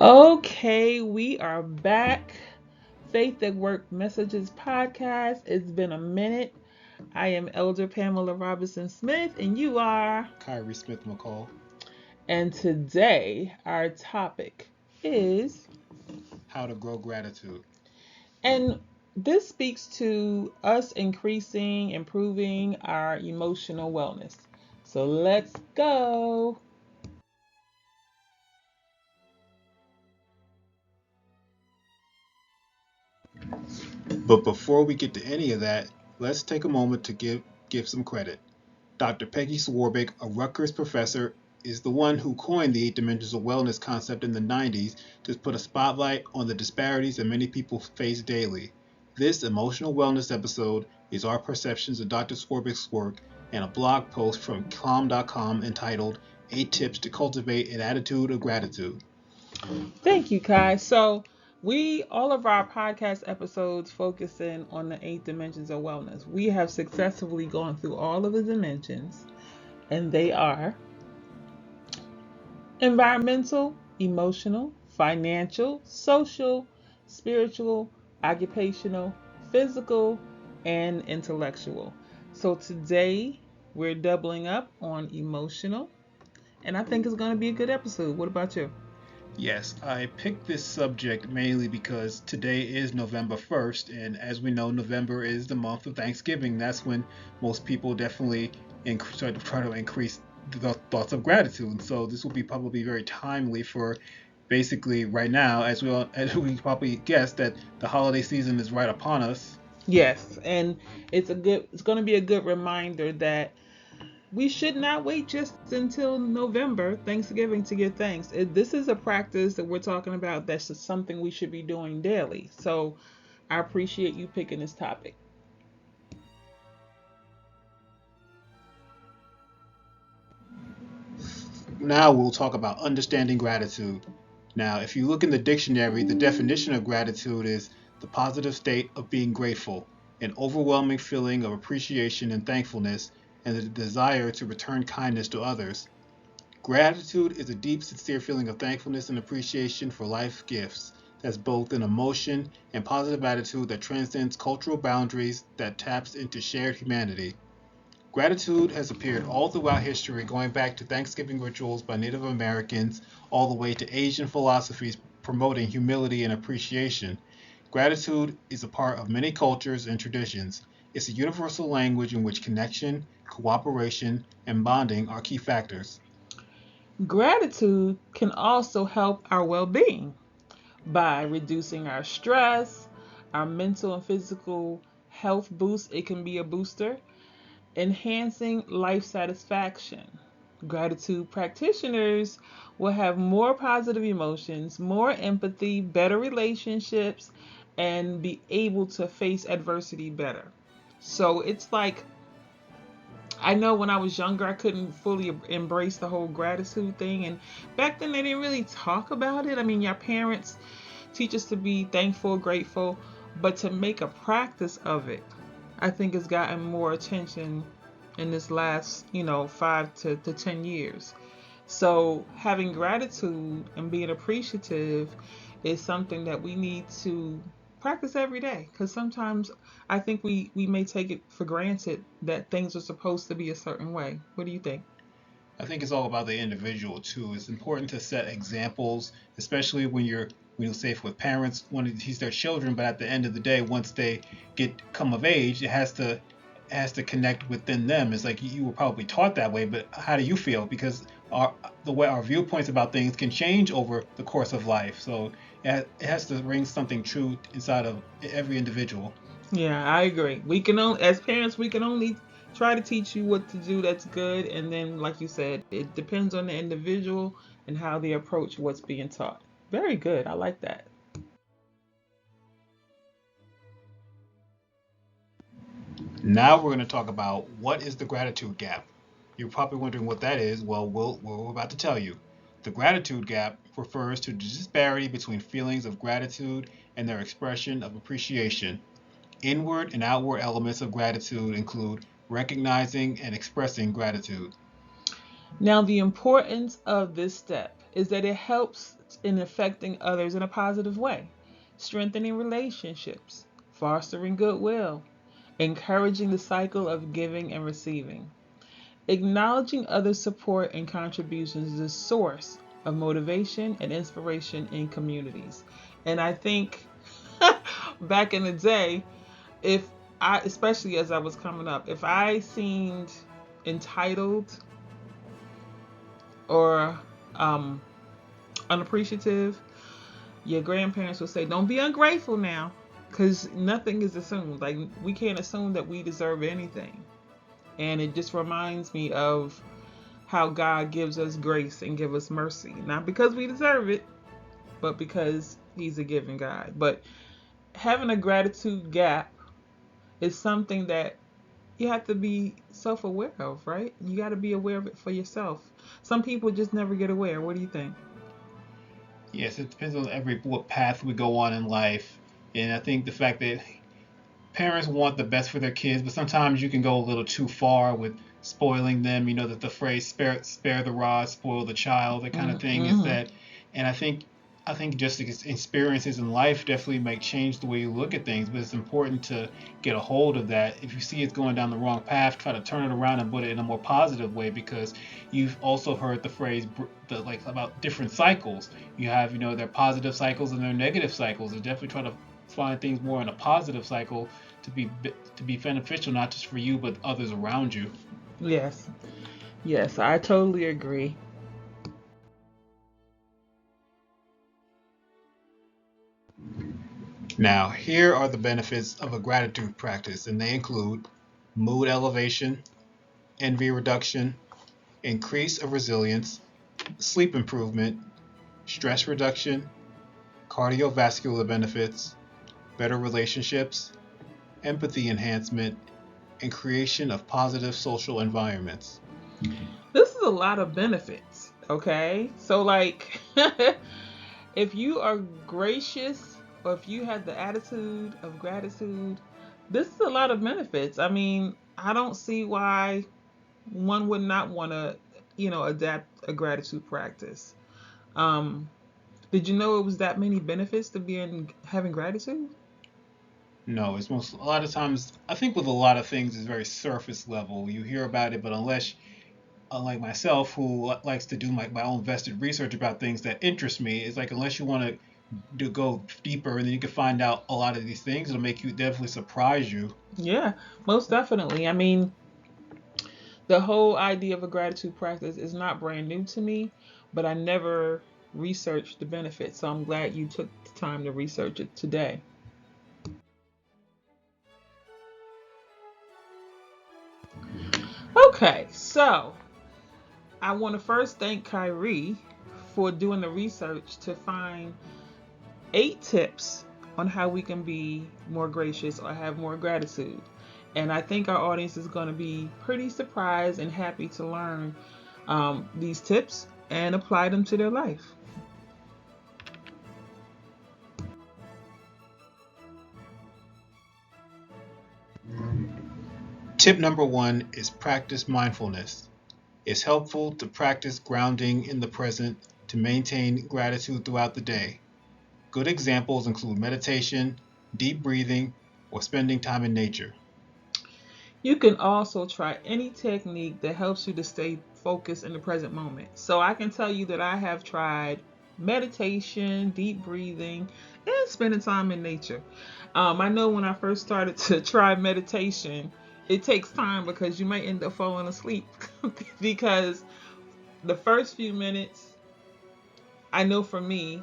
Okay, we are back. Faith at Work Messages podcast. It's been a minute. I am Elder Pamela Robinson Smith, and you are. Khary Smith McCall. And today, our topic is, How to grow gratitude. and this speaks to us increasing, improving our emotional wellness. So let's go. But before we get to any of that, let's take a moment to give some credit. Dr. Peggy Swarbrick, a Rutgers professor, is the one who coined the eight dimensions of wellness concept in the 90s to put a spotlight on the disparities that many people face daily. This emotional wellness episode is our perceptions of Dr. Swarbrick's work and a blog post from calm.com entitled 8 Tips to Cultivate an Attitude of Gratitude. Thank you, Kai. So, all of our podcast episodes focusing on the eight dimensions of wellness. We have successfully gone through all of the dimensions, and they are environmental, emotional, financial, social, spiritual, occupational, physical, and intellectual. So, today we're doubling up on emotional, and I think it's going to be a good episode. What about you? Yes, I picked this subject mainly because today is November 1st, and as we know, November is the month of Thanksgiving. That's when most people definitely try to increase the thoughts of gratitude. And so this will be probably very timely for basically right now, as we probably guessed that the holiday season is right upon us. Yes, and it's going to be a good reminder that we should not wait just until November, Thanksgiving, to give thanks. This is a practice that we're talking about that's just something we should be doing daily. So I appreciate you picking this topic. Now we'll talk about understanding gratitude. Now, if you look in the dictionary, the definition of gratitude is the positive state of being grateful, an overwhelming feeling of appreciation and thankfulness, and the desire to return kindness to others. Gratitude is a deep, sincere feeling of thankfulness and appreciation for life gifts. That's both an emotion and positive attitude that transcends cultural boundaries, that taps into shared humanity. Gratitude has appeared all throughout history, going back to Thanksgiving rituals by Native Americans, all the way to Asian philosophies promoting humility and appreciation. Gratitude is a part of many cultures and traditions. It's a universal language in which connection, cooperation, and bonding are key factors. Gratitude can also help our well being by reducing our stress, our mental and physical health boost. It can be a booster, enhancing life satisfaction. Gratitude practitioners will have more positive emotions, more empathy, better relationships, and be able to face adversity better. So it's like, I know when I was younger, I couldn't fully embrace the whole gratitude thing. And back then, they didn't really talk about it. I mean, your parents teach us to be thankful, grateful, but to make a practice of it, I think has gotten more attention in this last, 5 to 10 years. So having gratitude and being appreciative is something that we need to practice every day, because sometimes I think we may take it for granted that things are supposed to be a certain way. What do you think? I think it's all about the individual too. It's important to set examples, especially when you're safe with parents want to teach their children, but at the end of the day, once they get come of age, it has to connect within them. It's like you were probably taught that way, but how do you feel? Because the way our viewpoints about things can change over the course of life. So it has to ring something true inside of every individual. Yeah, I agree. We can only, as parents, we can only try to teach you what to do that's good, and then, like you said, it depends on the individual and how they approach what's being taught. Very good. I like that. Now we're going to talk about what is the gratitude gap. You're probably wondering what that is. Well, we're about to tell you. The gratitude gap refers to the disparity between feelings of gratitude and their expression of appreciation. Inward and outward elements of gratitude include recognizing and expressing gratitude. Now, the importance of this step is that it helps in affecting others in a positive way, strengthening relationships, fostering goodwill, encouraging the cycle of giving and receiving. Acknowledging others' support and contributions is a source of motivation and inspiration in communities. And I think back in the day, if I, especially as I was coming up, if I seemed entitled or unappreciative, your grandparents would say, "Don't be ungrateful now," because nothing is assumed. Like, we can't assume that we deserve anything. And it just reminds me of how God gives us grace and give us mercy, not because we deserve it, but because He's a giving God. But having a gratitude gap is something that you have to be self-aware of, right? You got to be aware of it for yourself. Some people just never get aware. What do you think? Yes, it depends on what path we go on in life. And I think the fact that parents want the best for their kids, but sometimes you can go a little too far with spoiling them. You know that the phrase "spare the rod, spoil the child," that kind of thing is Mm-hmm. that. And I think just experiences in life definitely make change the way you look at things, but it's important to get a hold of that. If you see it's going down the wrong path, try to turn it around and put it in a more positive way, because you've also heard the phrase like about different cycles. You have, their positive cycles and their negative cycles, and definitely try to find things more in a positive cycle to be beneficial, not just for you but others around you. Yes. Yes, I totally agree. Now, here are the benefits of a gratitude practice, and they include mood elevation, envy reduction, increase of resilience, sleep improvement, stress reduction, cardiovascular benefits, better relationships, empathy enhancement, and creation of positive social environments. This is a lot of benefits, okay? So, like, if you are gracious or if you have the attitude of gratitude, this is a lot of benefits. I mean, I don't see why one would not want to, adapt a gratitude practice. Um, did you know it was that many benefits to being having gratitude? No, it's most a lot of times I think with a lot of things it's very surface level. You hear about it, but unlike myself who likes to do my own vested research about things that interest me, it's like unless you want to go deeper and then you can find out a lot of these things, it'll make you definitely surprise you. Yeah, most definitely. I mean, the whole idea of a gratitude practice is not brand new to me, but I never researched the benefits. So I'm glad you took the time to research it today. Okay, so I want to first thank Khary for doing the research to find 8 tips on how we can be more gracious or have more gratitude. And I think our audience is going to be pretty surprised and happy to learn these tips and apply them to their life. Tip number 1 is practice mindfulness. It's helpful to practice grounding in the present to maintain gratitude throughout the day. Good examples include meditation, deep breathing, or spending time in nature. You can also try any technique that helps you to stay focused in the present moment. So I can tell you that I have tried meditation, deep breathing, and spending time in nature. I know when I first started to try meditation, it takes time because you might end up falling asleep because the first few minutes, I know for me,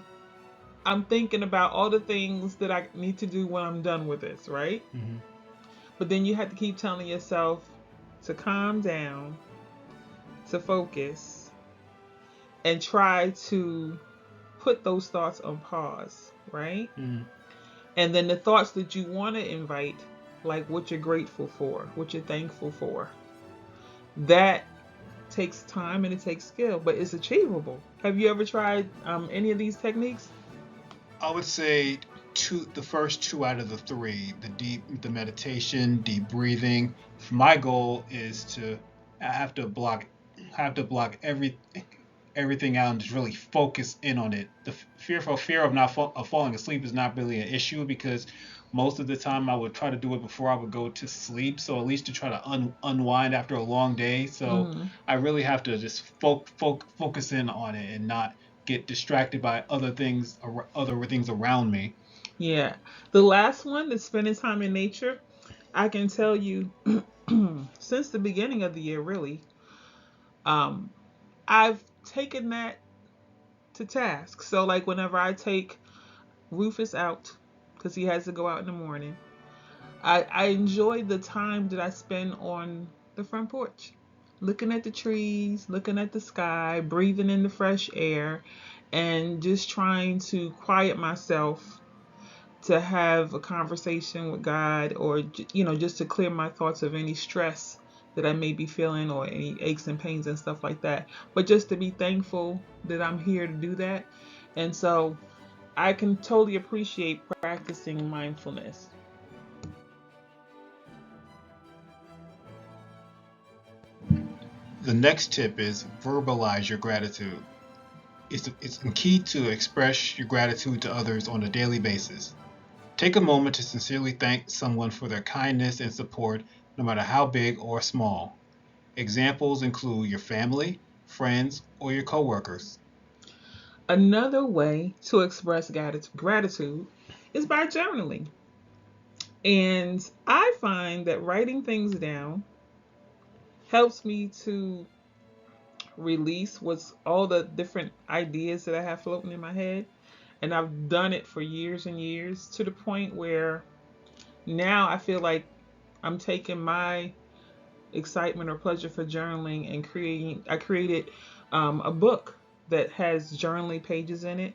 I'm thinking about all the things that I need to do when I'm done with this, right? Mm-hmm. But then you have to keep telling yourself to calm down, to focus, and try to put those thoughts on pause, right? Mm-hmm. And then the thoughts that you want to invite, like what you're grateful for, what you're thankful for, that takes time and it takes skill, but it's achievable. Have you ever tried any of these techniques? I would say the first two out of the three, the meditation, deep breathing. My goal is to I have to block every. everything out and just really focus in on it. The fear of not of falling asleep is not really an issue because most of the time I would try to do it before I would go to sleep. So at least to try to unwind after a long day. So Hmm. I really have to just focus in on it and not get distracted by other things around me. Yeah. The last one, the spending time in nature, I can tell you since the beginning of the year, really, um, I've taken that to task. So, like, whenever I take Rufus out, because he has to go out in the morning, I enjoy the time that I spend on the front porch, looking at the trees, looking at the sky, breathing in the fresh air, and just trying to quiet myself to have a conversation with God, or just to clear my thoughts of any stress that I may be feeling, or any aches and pains and stuff like that. But just to be thankful that I'm here to do that. And so I can totally appreciate practicing mindfulness. The next tip is verbalize your gratitude. It's key to express your gratitude to others on a daily basis. Take a moment to sincerely thank someone for their kindness and support, no matter how big or small. Examples include your family, friends, or your coworkers. Another way to express gratitude is by journaling. And I find that writing things down helps me to release what's all the different ideas that I have floating in my head. And I've done it for years and years, to the point where now I feel like I'm taking my excitement or pleasure for journaling and I created a book that has journaling pages in it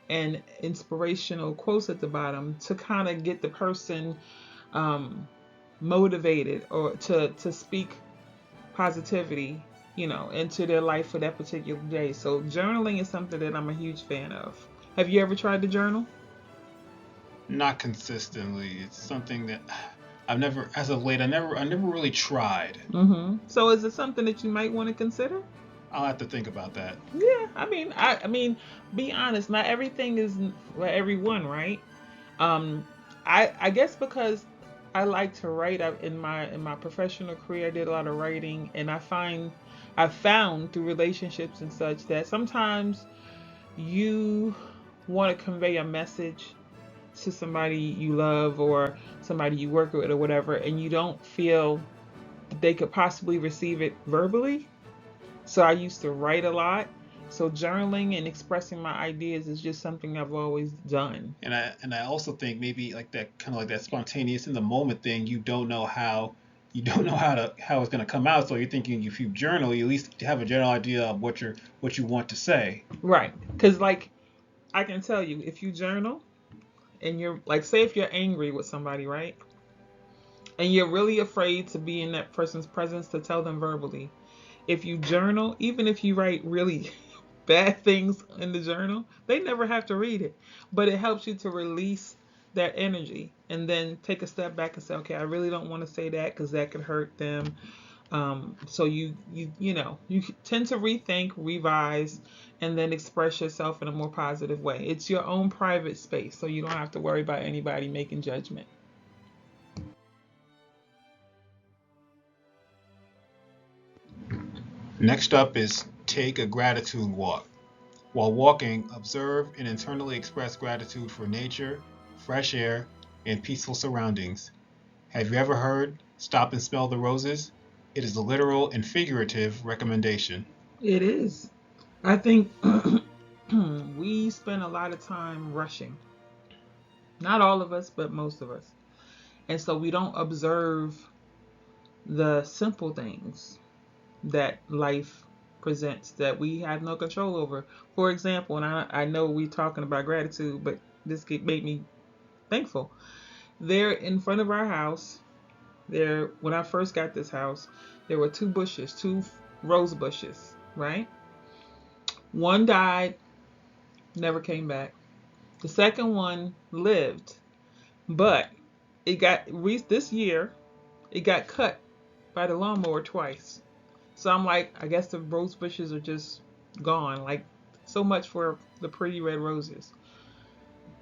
and inspirational quotes at the bottom to kind of get the person um, motivated, or to speak positivity, into their life for that particular day. So journaling is something that I'm a huge fan of. Have you ever tried to journal? Not consistently. It's something that I've never, as of late, I never really tried. So is it something that you might want to consider? I'll have to think about that. Yeah, I mean, be honest. Not everything is for everyone, right? Um, I guess because I like to write. In my professional career, I did a lot of writing, and I found through relationships and such that sometimes you want to convey a message to somebody you love, or somebody you work with, or whatever, and you don't feel that they could possibly receive it verbally. So I used to write a lot. So journaling and expressing my ideas is just something I've always done. And I also think maybe like that kind of like that spontaneous in the moment thing. You don't know how it's gonna come out. So you're thinking if you journal, you at least have a general idea of what you want to say. Right. Because, like, I can tell you, if you journal and you're like, say, if you're angry with somebody, right? And you're really afraid to be in that person's presence to tell them verbally. If you journal, even if you write really bad things in the journal, they never have to read it. But it helps you to release that energy and then take a step back and say, okay, I really don't want to say that because that could hurt them. So you tend to rethink, revise, and then express yourself in a more positive way. It's your own private space, so you don't have to worry about anybody making judgment. Next up is take a gratitude walk. While walking, observe and internally express gratitude for nature, fresh air, and peaceful surroundings. Have you ever heard "Stop and smell the roses"? It is a literal and figurative recommendation. It is. I think we spend a lot of time rushing. Not all of us, but most of us. And so we don't observe the simple things that life presents that we have no control over. For example, and I know we're talking about gratitude, but this made me thankful. There in front of our house, there when I first got this house, there were two bushes, two rose bushes, right? One died, never came back. The second one lived, but it got this year it got cut by the lawnmower twice. So I'm like, I guess the rose bushes are just gone. Like, so much for the pretty red roses.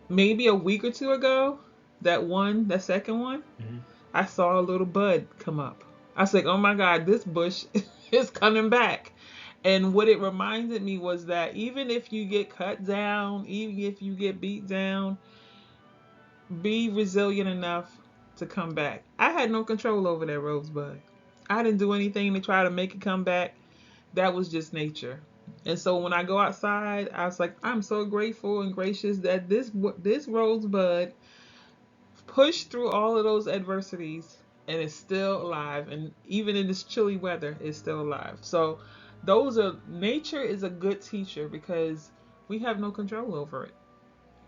Maybe a week or two ago, that second one, Mm-hmm. I saw a little bud come up. I was like, oh my God, this bush is coming back. And what it reminded me was that even if you get cut down, even if you get beat down, be resilient enough to come back. I had no control over that rosebud. I didn't do anything to try to make it come back. That was just nature. And so when I go outside, I was like, I'm so grateful and gracious that this rosebud pushed through all of those adversities and is still alive. And even in this chilly weather, is still alive. So nature is a good teacher because we have no control over it.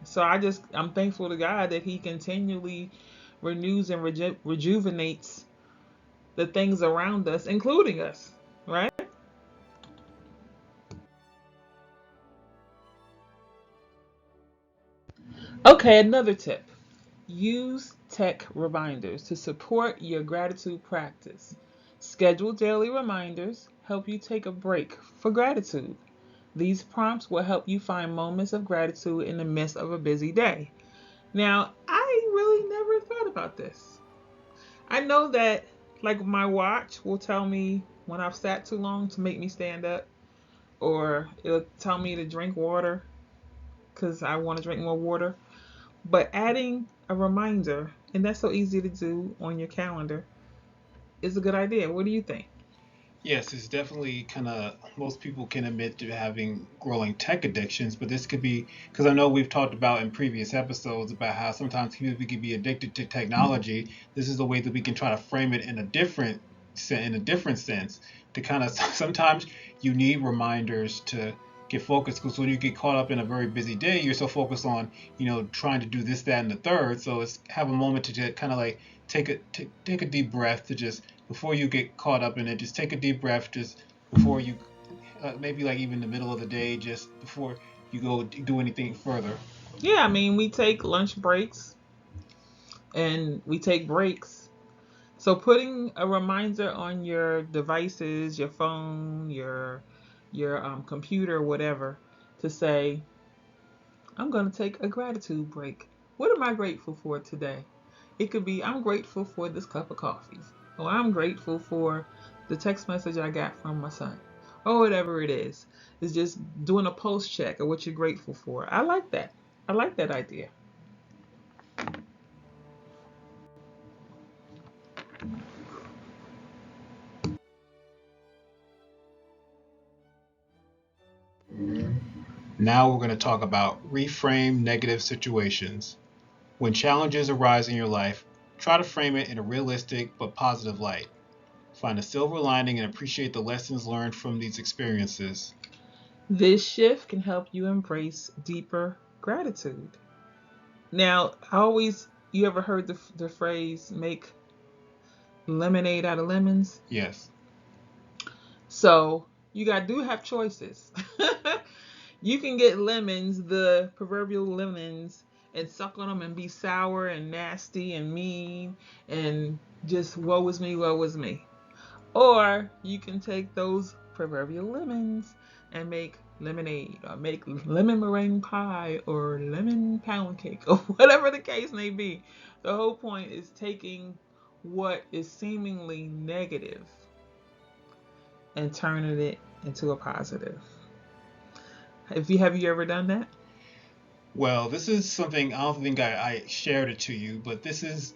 So I'm thankful to God that He continually renews and rejuvenates the things around us, including us, right? Okay, another tip. Use tech reminders to support your gratitude practice. Schedule daily reminders help you take a break for gratitude. These prompts will help you find moments of gratitude in the midst of a busy day. Now, I really never thought about this. I know that, like, my watch will tell me when I've sat too long to make me stand up, or it'll tell me to drink water because I want to drink more water. But adding a reminder, and that's so easy to do on your calendar, is a good idea. What do you think? Yes, it's definitely kind of most people can admit to having growing tech addictions, but this could be because I know we've talked about in previous episodes about how sometimes people can be addicted to technology. This is a way that we can try to frame it in a different sense to kind of sometimes you need reminders to get focused because when you get caught up in a very busy day, you're so focused on trying to do this, that, and the third. So it's have a moment to just kind of like take a deep breath to just before you get caught up in it, just take a deep breath just before you, maybe like even in the middle of the day, just before you go do anything further. Yeah, I mean, we take lunch breaks and we take breaks. So putting a reminder on your devices, your phone, your computer, whatever, to say, I'm going to take a gratitude break. What am I grateful for today? It could be, I'm grateful for this cup of coffee, or I'm grateful for the text message I got from my son, or whatever it is. It's just doing a pulse check of what you're grateful for. I like that. I like that idea. Now we're going to talk about reframe negative situations. When challenges arise in your life, try to frame it in a realistic but positive light. Find a silver lining and appreciate the lessons learned from these experiences. This shift can help you embrace deeper gratitude. Now, you ever heard the phrase make lemonade out of lemons? Yes. So do have choices. You can get lemons, the proverbial lemons, and suck on them and be sour and nasty and mean and just woe is me, woe is me. Or you can take those proverbial lemons and make lemonade or make lemon meringue pie or lemon pound cake or whatever the case may be. The whole point is taking what is seemingly negative and turning it into a positive. Have you ever done that? Well, this is something I don't think I shared it to you, but this was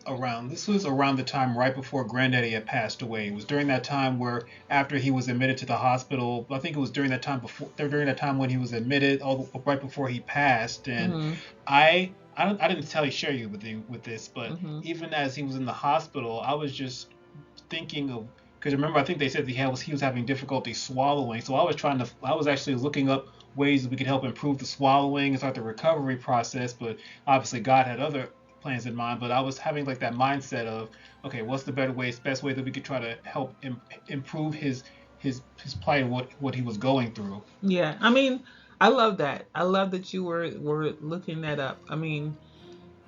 around the time right before Granddaddy had passed away. It was during that time where after he was admitted to the hospital, I think it was during that time when he was admitted, right before he passed, and Mhm. I didn't tell you share you with this, but Mhm. even as he was in the hospital, I was just thinking of because remember I think they said he was having difficulty swallowing, so I was actually looking up ways that we could help improve the swallowing and start the recovery process. But obviously God had other plans in mind. But I was having like that mindset of okay, what's the best way that we could try to help improve his plight and what he was going through. Yeah. I mean, I love that. I love that you were looking that up. I mean,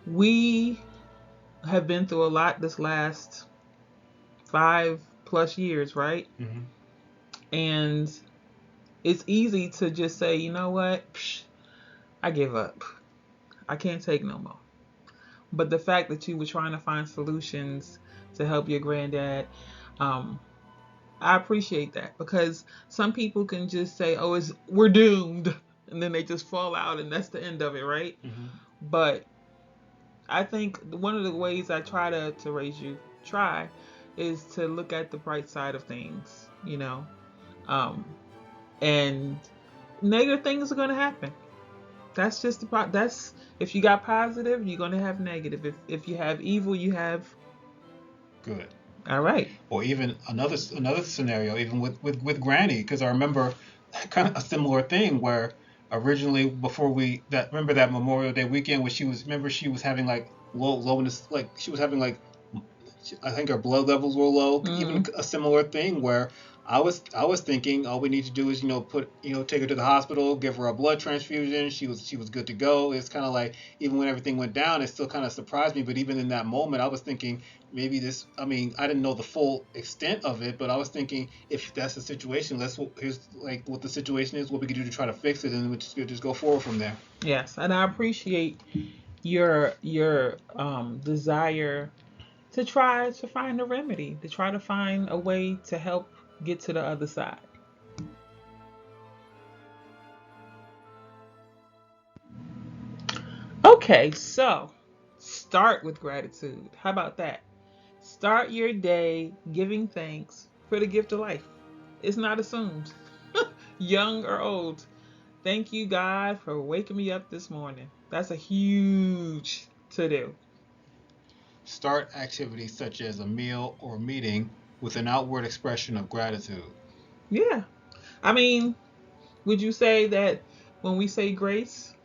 we have been through a lot this last 5+ years, right? Hmm. And it's easy to just say, you know what, Psh, I give up. I can't take no more. But the fact that you were trying to find solutions to help your granddad, um, I appreciate that, because some people can just say, "Oh, we're doomed," and then they just fall out, and that's the end of it, right? Mm-hmm. But I think one of the ways I try to raise you try is to look at the bright side of things, um, and negative things are going to happen. That's just that's if you got positive, you're going to have negative. If you have evil, you have Good. all right. Or even another scenario, even with Granny, because I remember kind of a similar thing where originally before we that remember that Memorial Day weekend where she was having like lowness, like she was having like I think her blood levels were low. Even Mm, a similar thing where I was thinking all we need to do is take her to the hospital, give her a blood transfusion. She was good to go. It's kind of like even when everything went down, it still kind of surprised me. But even in that moment, I was thinking maybe this. I mean, I didn't know the full extent of it, but I was thinking if that's the situation, here's like what the situation is, what we can do to try to fix it, and we'll just go forward from there. yes, and I appreciate your desire to try to find a remedy, to try to find a way to help get to the other side. Okay, so start with gratitude. How about that? Start your day giving thanks for the gift of life. It's not assumed, young or old. Thank you, God, for waking me up this morning. That's a huge to do. Start activities such as a meal or meeting with an outward expression of gratitude. Yeah. I mean, would you say that when we say grace,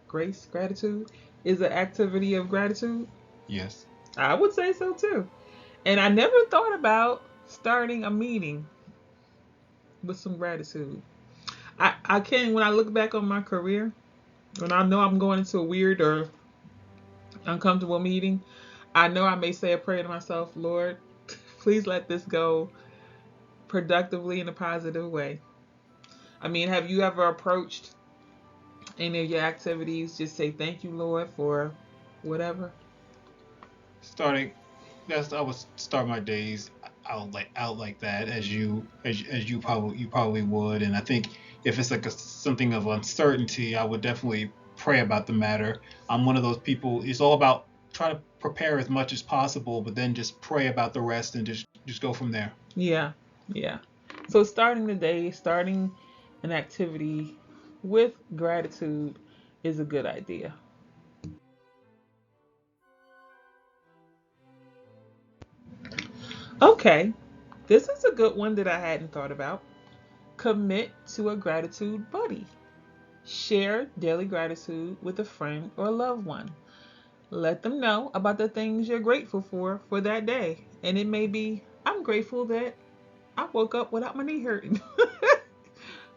gratitude, is an activity of gratitude? Yes. I would say so too. And I never thought about starting a meeting with some gratitude. I can, when I look back on my career, when I know I'm going into a weird or uncomfortable meeting, I know I may say a prayer to myself, Lord, please let this go productively in a positive way. I mean, have you ever approached any of your activities, just say thank you, Lord, for whatever? Starting that's I would start my days out like that as you probably would, and I think if it's like something of uncertainty, I would definitely pray about the matter. I'm one of those people. It's all about try to prepare as much as possible, but then just pray about the rest and just go from there. Yeah, yeah. So starting the day, starting an activity with gratitude is a good idea. Okay, this is a good one that I hadn't thought about. Commit to a gratitude buddy. Share daily gratitude with a friend or loved one. Let them know about the things you're grateful for that day. And it may be, I'm grateful that I woke up without my knee hurting.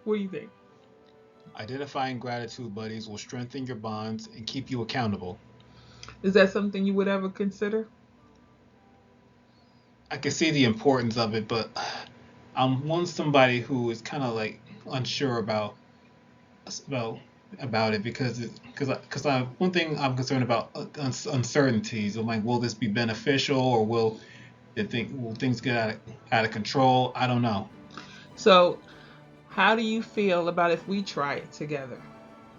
What do you think? Identifying gratitude buddies will strengthen your bonds and keep you accountable. Is that something you would ever consider? I can see the importance of it, but I'm one somebody who is kind of like unsure about about it because I one thing I'm concerned about uncertainties. I'm like, will this be beneficial or will things get out of control? I don't know. So, how do you feel about if we try it together?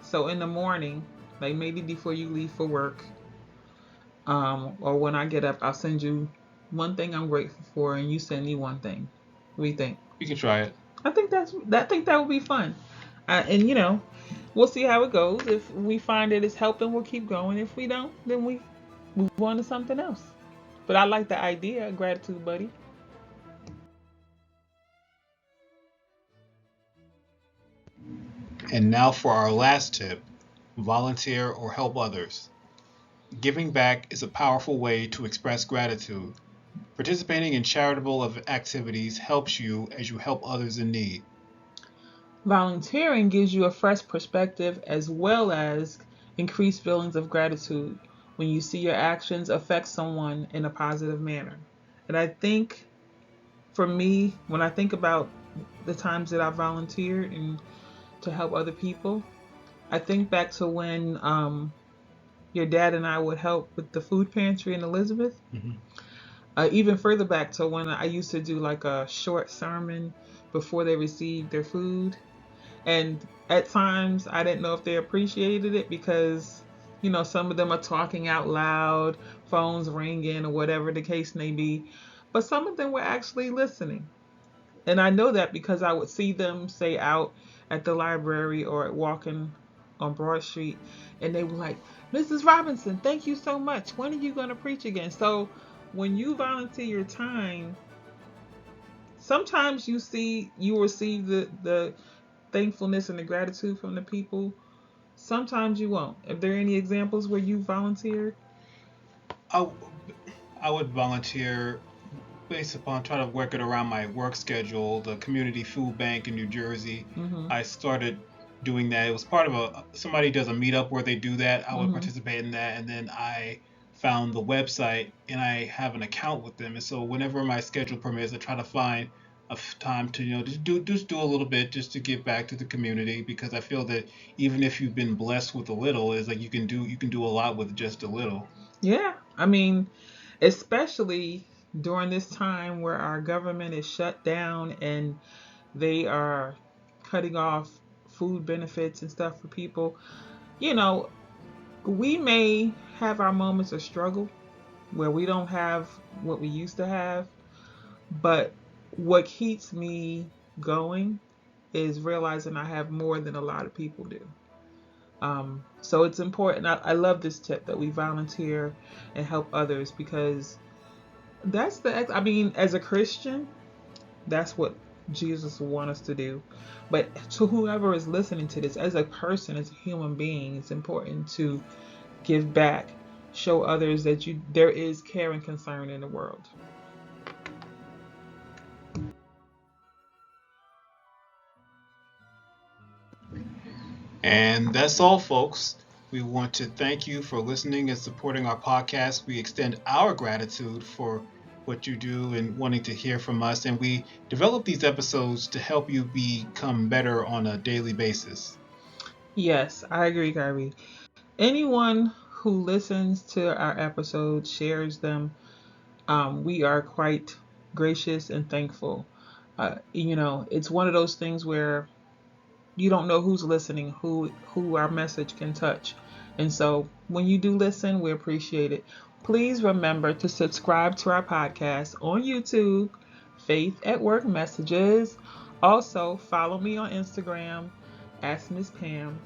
So, in the morning, like maybe before you leave for work, or when I get up, I'll send you one thing I'm grateful for, and you send me one thing. What do you think? We can try it. I think that would be fun. And we'll see how it goes. If we find that it's helping, we'll keep going. If we don't, then we move on to something else. But I like the idea, gratitude buddy. And now for our last tip: volunteer or help others. Giving back is a powerful way to express gratitude. Participating in charitable activities helps you as you help others in need. Volunteering gives you a fresh perspective as well as increased feelings of gratitude when you see your actions affect someone in a positive manner. And I think for me, when I think about the times that I volunteered and to help other people. I think back to when your dad and I would help with the food pantry in Elizabeth. Mm-hmm. Even further back to when I used to do like a short sermon before they received their food. And at times I didn't know if they appreciated it because, some of them are talking out loud, phones ringing, or whatever the case may be. But some of them were actually listening. And I know that because I would see them, say, out at the library or walking on Broad Street, and they were like, Mrs. Robinson, thank you so much. When are you going to preach again? So when you volunteer your time, sometimes you receive the thankfulness and the gratitude from the people. Sometimes you won't. Are there any examples where you volunteered? I, I would volunteer based upon trying to work it around my work schedule. The community food bank in New Jersey, Mm-hmm. I started doing that. It was part of somebody does a meetup where they do that. I would Mm-hmm. participate in that, and then I found the website and I have an account with them. And so whenever my schedule permits, I try to find time to just do a little bit just to give back to the community, because I feel that even if you've been blessed with a little, it's like you can do a lot with just a little. Yeah. I mean, especially during this time where our government is shut down and they are cutting off food benefits and stuff for people. You know, we may have our moments of struggle where we don't have what we used to have, but what keeps me going is realizing I have more than a lot of people do. So it's important. I love this tip that we volunteer and help others because I mean, as a Christian, that's what Jesus wants us to do. But to whoever is listening to this, as a person, as a human being, it's important to give back, show others that there is care and concern in the world. And that's all, folks. We want to thank you for listening and supporting our podcast. We extend our gratitude for what you do and wanting to hear from us. And we develop these episodes to help you become better on a daily basis. Yes, I agree, Khary. Anyone who listens to our episodes, shares them, we are quite gracious and thankful. It's one of those things where you don't know who's listening, who our message can touch. And so when you do listen, we appreciate it. Please remember to subscribe to our podcast on YouTube, Faith at Work Messages. Also, follow me on Instagram, Ask Miss Pam.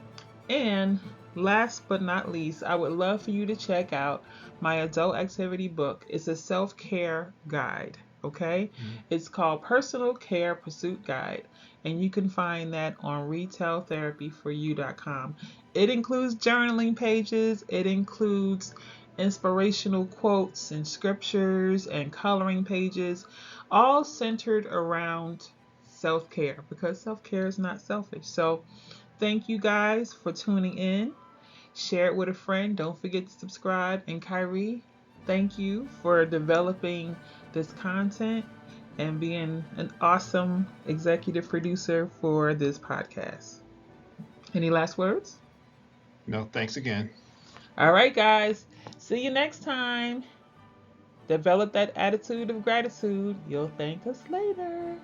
And last but not least, I would love for you to check out my adult activity book. It's a self-care guide, okay? Mhm. It's called Personal Care Pursuit Guide, and you can find that on retailtherapyforyou.com. It includes journaling pages, it includes inspirational quotes and scriptures and coloring pages, all centered around self-care because self-care is not selfish. So, thank you guys for tuning in. Share it with a friend. Don't forget to subscribe. And Khary, thank you for developing this content and being an awesome executive producer for this podcast. Any last words? No, thanks again. All right, guys. See you next time. Develop that attitude of gratitude. You'll thank us later.